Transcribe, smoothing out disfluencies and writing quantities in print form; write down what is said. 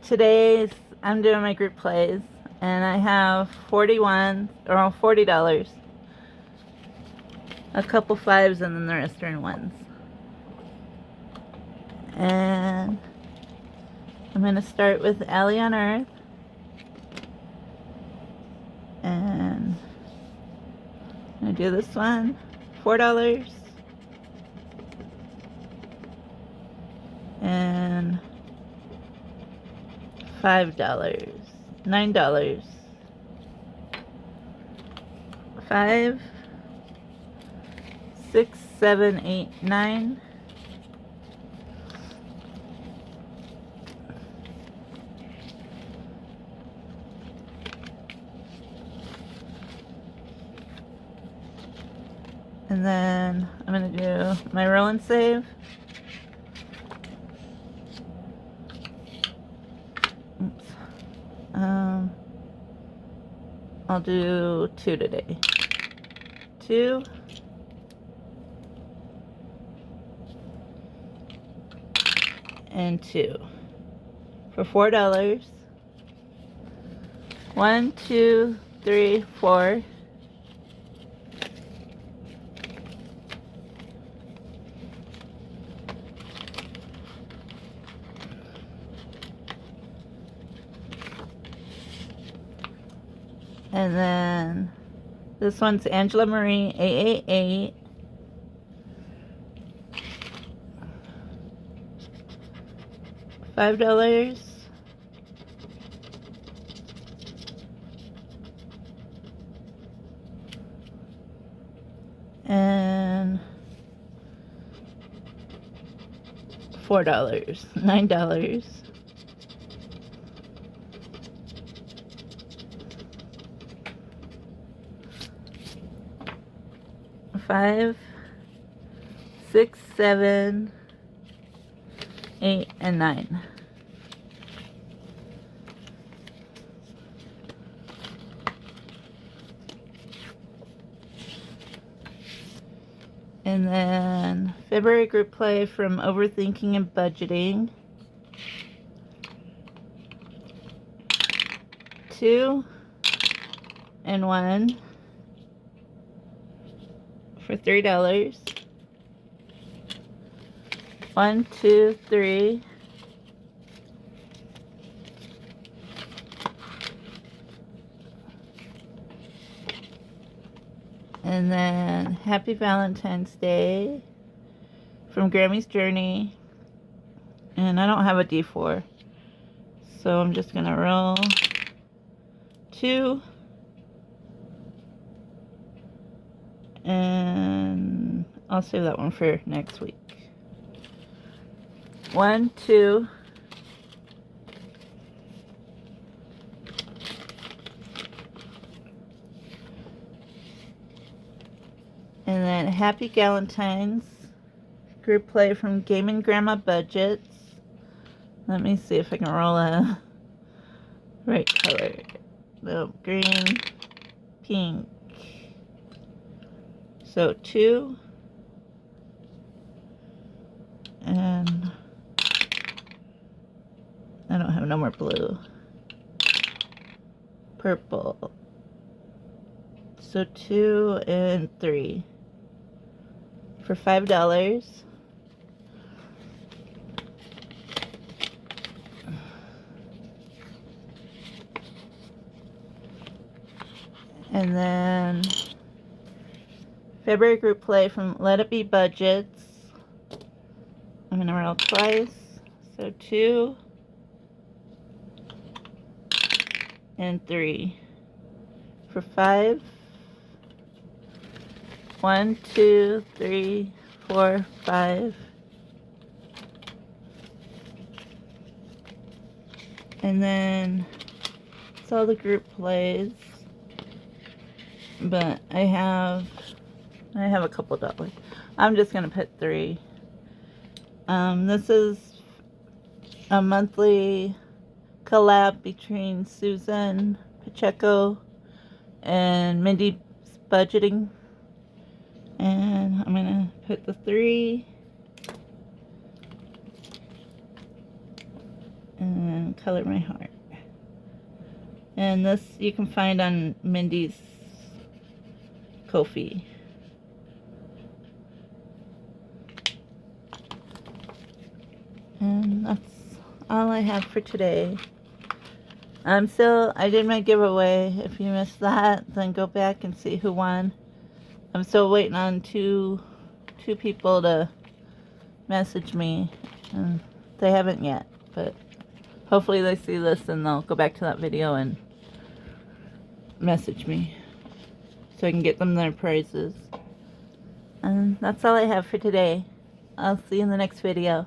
Today's I'm doing my group plays, and I have $40, a couple fives, and then the rest are in ones. And I'm gonna start with Alley on Earth, and I'm gonna do this one, $4, and $5, $9, 5, 6, 7, 8, 9. And then I'm gonna do my roll and save. Oops. I'll do 2 today. 2. And 2. For $4. 1, 2, 3, 4. And then this one's Angela Marie 888. $5. And $4. $9. 5, 6, 7, 8, and 9. And then February group play from Overthinking and Budgeting. 2 and 1 for $3. 1, 2, 3. And then Happy Valentine's Day from Grammy's Journey. And I don't have a D4, so I'm just gonna roll 2. And I'll save that one for next week. 1, 2. And then Happy Galentine's group play from Gaming Grandma Budgets. Let me see if I can roll a right color. No, green, pink. So 2. And I don't have no more blue. Purple. So 2 and 3 for $5. And then February group play from Let It Be Budgets. I'm gonna roll twice. So 2 and 3 for 5. 1, 2, 3, 4, 5. And then it's all the group plays. But I have a couple dollars. I'm just gonna put 3. This is a monthly collab between Susan Pacheco and Mindy's Budgeting. And I'm gonna put the 3 and color my heart. And this you can find on Mindy's Ko-fi. And that's all I have for today. I did my giveaway. If you missed that, then go back and see who won. I'm still waiting on two people to message me, and they haven't yet, but hopefully they see this and they'll go back to that video and message me so I can get them their prizes. And that's all I have for today. I'll see you in the next video.